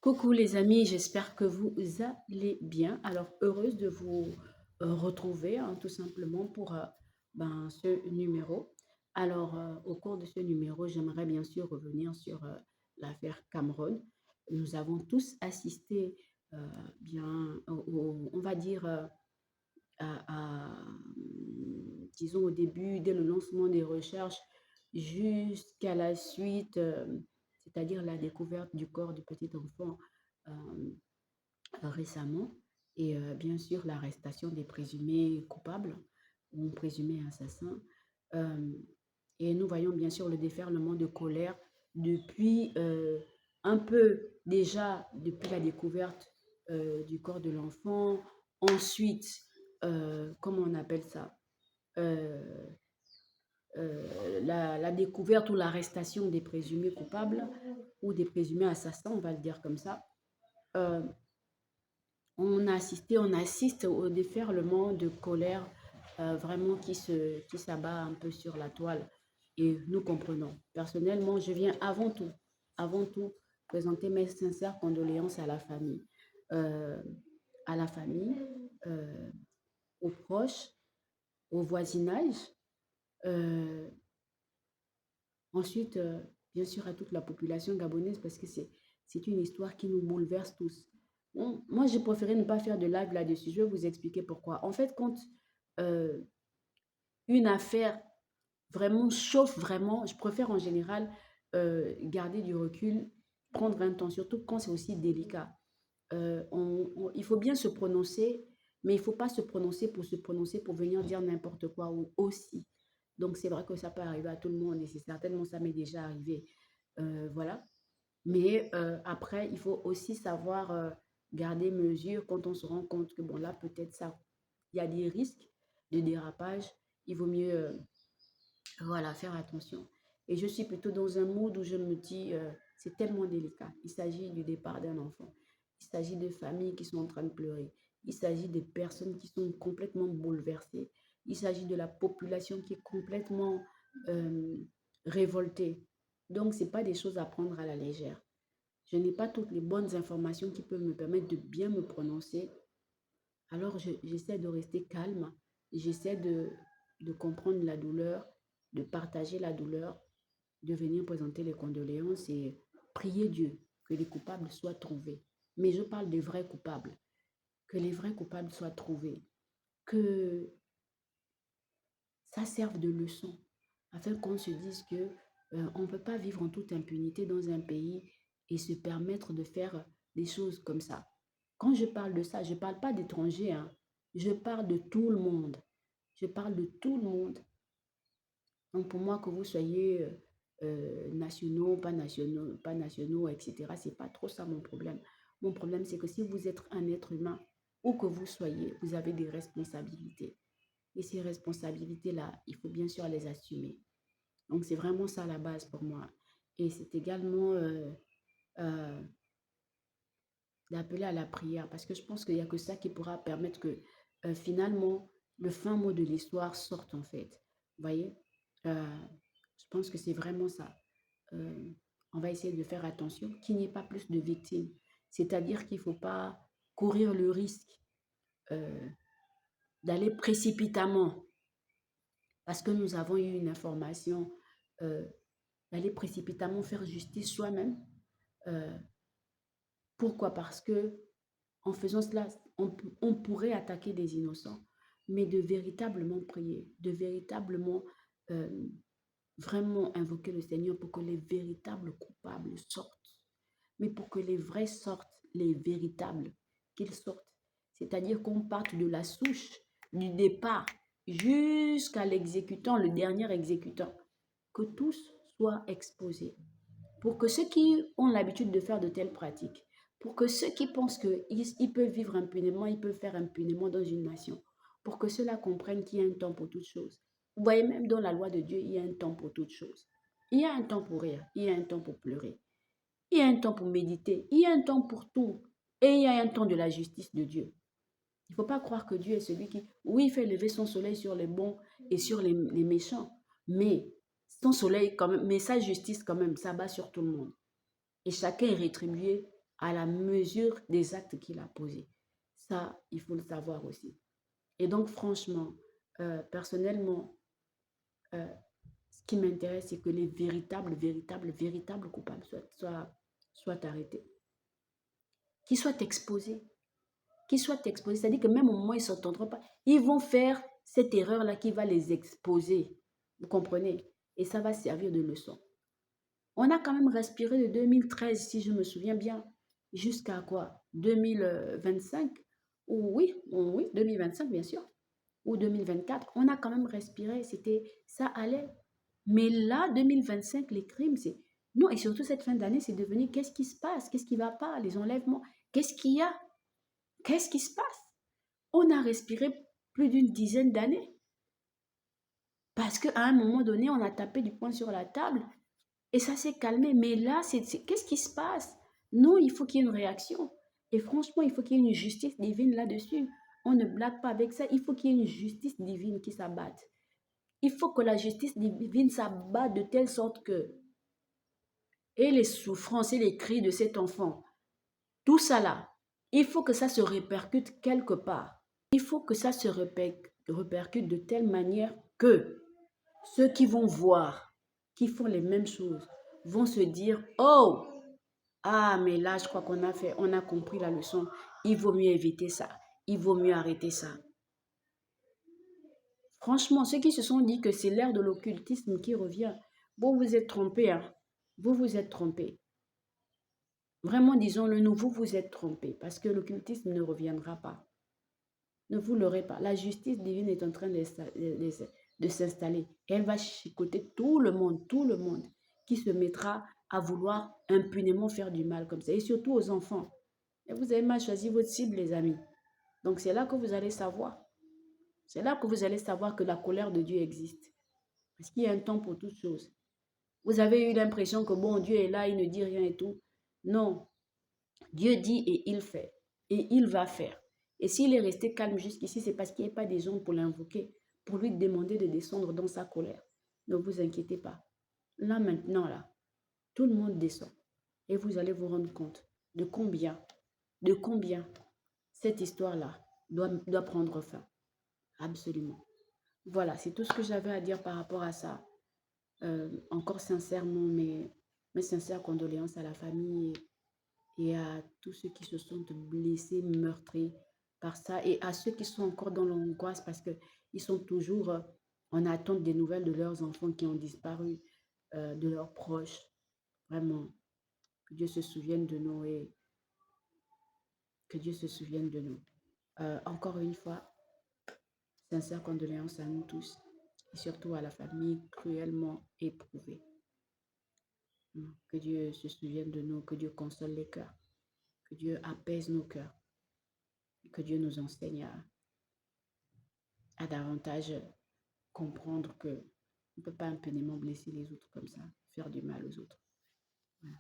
Coucou les amis, j'espère que vous allez bien. Alors, heureuse de vous retrouver tout simplement pour ce numéro. Alors, au cours de ce numéro, j'aimerais bien sûr revenir sur l'affaire Cameron. Nous avons tous assisté on va dire, disons au début, dès le lancement des recherches, jusqu'à la suite, c'est-à-dire la découverte du corps du petit enfant euh, récemment, et bien sûr l'arrestation des présumés coupables ou présumés assassins. Euh, et nous voyons bien sûr le déferlement de colère depuis un peu déjà depuis la découverte du corps de l'enfant. Ensuite, comment on appelle ça? Euh, la découverte ou l'arrestation des présumés coupables ou des présumés assassins, on va le dire comme ça. Euh, on assiste au déferlement de colère vraiment qui s'abat un peu sur la toile et nous comprenons. Personnellement, je viens avant tout, présenter mes sincères condoléances euh, à la famille, euh, aux proches, au voisinage, euh, ensuite, bien sûr, à toute la population gabonaise parce que c'est une histoire qui nous bouleverse tous. Bon, moi, j'ai préféré ne pas faire de live là-dessus. Je vais vous expliquer pourquoi. En fait, quand euh, une affaire vraiment chauffe, vraiment, je préfère en général garder du recul, prendre un temps, surtout quand c'est aussi délicat. Il faut bien se prononcer, mais il ne faut pas se prononcer pour venir dire n'importe quoi ou aussi. Donc, c'est vrai que ça peut arriver à tout le monde et c'est certainement ça m'est déjà arrivé. Voilà. Mais après, il faut aussi savoir garder mesure quand on se rend compte que, bon, là, peut-être ça, il y a des risques de dérapage. Il vaut mieux, voilà, faire attention. Et je suis plutôt dans un mood où je me dis, c'est tellement délicat. Il s'agit du départ d'un enfant. Il s'agit de familles qui sont en train de pleurer. Il s'agit des personnes qui sont complètement bouleversées. Il s'agit de la population qui est complètement euh, révoltée. Donc, ce n'est pas des choses à prendre à la légère. Je n'ai pas toutes les bonnes informations qui peuvent me permettre de bien me prononcer. Alors, j'essaie de rester calme. J'essaie de comprendre la douleur, de partager la douleur, de venir présenter les condoléances et prier Dieu que les coupables soient trouvés. Mais je parle des vrais coupables, que les vrais coupables soient trouvés, que ça serve de leçon, afin qu'on se dise que on ne peut pas vivre en toute impunité dans un pays et se permettre de faire des choses comme ça. Quand je parle de ça, je ne parle pas d'étrangers, hein. Je parle de tout le monde. Je parle de tout le monde. Donc pour moi, que vous soyez nationaux, pas nationaux, etc., c'est pas trop ça mon problème. Mon problème, c'est que si vous êtes un être humain, où que vous soyez, vous avez des responsabilités. Et ces responsabilités-là, il faut bien sûr les assumer. Donc c'est vraiment ça la base pour moi. Et c'est également euh, d'appeler à la prière, parce que je pense qu'il n'y a que ça qui pourra permettre que finalement le fin mot de l'histoire sorte en fait. Vous voyez. Euh, je pense que c'est vraiment ça. Euh, on va essayer de faire attention qu'il n'y ait pas plus de victimes. C'est-à-dire qu'il ne faut pas courir le risque euh, d'aller précipitamment, parce que nous avons eu une information, euh, d'aller précipitamment faire justice soi-même. Euh, Pourquoi? Parce que en faisant cela, on pourrait attaquer des innocents, mais de véritablement prier, de véritablement euh, vraiment invoquer le Seigneur pour que les véritables coupables sortent. Mais pour que les vrais sortent, les véritables, qu'ils sortent. C'est-à-dire qu'on parte de la souche, du départ, jusqu'à l'exécutant, le dernier exécutant. Que tous soient exposés. Pour que ceux qui ont l'habitude de faire de telles pratiques, pour que ceux qui pensent qu'ils peuvent vivre impunément, ils peuvent faire impunément dans une nation, pour que ceux-là comprennent qu'il y a un temps pour toutes choses. Vous voyez, même dans la loi de Dieu, il y a un temps pour toutes choses. Il y a un temps pour rire, il y a un temps pour pleurer, il y a un temps pour méditer, il y a un temps pour tout. Et il y a un temps de la justice de Dieu. Il ne faut pas croire que Dieu est celui qui, oui, fait lever son soleil sur les bons et sur les méchants, mais son soleil, quand même, mais sa justice, quand même, ça bat sur tout le monde. Et chacun est rétribué à la mesure des actes qu'il a posés. Ça, il faut le savoir aussi. Et donc, franchement, personnellement, euh, ce qui m'intéresse, c'est que les véritables coupables soient arrêtés, qu'ils soient exposés, qu'ils soient exposés. C'est-à-dire que même au moment où ils ne s'entendront pas, ils vont faire cette erreur-là qui va les exposer. Vous comprenez? Et ça va servir de leçon. On a quand même respiré de 2013, si je me souviens bien, jusqu'à quoi? 2025? Oui, oui, 2025, bien sûr. Ou 2024. On a quand même respiré. Ça allait. Mais là, 2025, les crimes, c'est... Non, et surtout cette fin d'année, c'est devenu qu'est-ce qui se passe? Qu'est-ce qui ne va pas? Les enlèvements. Qu'est-ce qu'il y a? Qu'est-ce qui se passe? On a respiré plus d'une dizaine d'années. Parce qu'à un moment donné, on a tapé du poing sur la table et ça s'est calmé. Mais là, qu'est-ce qui se passe? Non, il faut qu'il y ait une réaction. Et franchement, il faut qu'il y ait une justice divine là-dessus. On ne blague pas avec ça. Il faut qu'il y ait une justice divine qui s'abatte. Il faut que la justice divine s'abatte de telle sorte que, et les souffrances et les cris de cet enfant, tout ça là, il faut que ça se répercute quelque part. Il faut que ça se répercute de telle manière que ceux qui vont voir, qui font les mêmes choses, vont se dire, oh, ah, mais là, je crois on a compris la leçon. Il vaut mieux éviter ça. Il vaut mieux arrêter ça. Franchement, ceux qui se sont dit que c'est l'ère de l'occultisme qui revient, vous vous êtes trompés, hein. Vous vous êtes trompés. Vraiment, disons-le nous, vous vous êtes trompés parce que l'occultisme ne reviendra pas. Ne vous l'aurez pas. La justice divine est en train de s'installer. Elle va chicoter tout le monde qui se mettra à vouloir impunément faire du mal comme ça. Et surtout aux enfants. Et vous avez mal choisi votre cible, les amis. Donc c'est là que vous allez savoir. C'est là que vous allez savoir que la colère de Dieu existe. Parce qu'il y a un temps pour toutes choses. Vous avez eu l'impression que bon, Dieu est là, il ne dit rien et tout. Non, Dieu dit et il fait. Et il va faire. Et s'il est resté calme jusqu'ici, c'est parce qu'il n'y a pas des gens pour l'invoquer, pour lui demander de descendre dans sa colère. Ne vous inquiétez pas. Là, maintenant, là, tout le monde descend. Et vous allez vous rendre compte de combien cette histoire-là doit prendre fin. Absolument. Voilà, c'est tout ce que j'avais à dire par rapport à ça. Encore sincèrement, mes sincères condoléances à la famille et à tous ceux qui se sont blessés, meurtris par ça, et à ceux qui sont encore dans l'angoisse parce qu'ils sont toujours en attente des nouvelles de leurs enfants qui ont disparu, de leurs proches. Vraiment, que Dieu se souvienne de nous et que Dieu se souvienne de nous. Encore une fois, sincères condoléances à nous tous et surtout à la famille cruellement éprouvée. Que Dieu se souvienne de nous, que Dieu console les cœurs, que Dieu apaise nos cœurs, et que Dieu nous enseigne à davantage comprendre que on ne peut pas impunément blesser les autres comme ça, faire du mal aux autres. Voilà.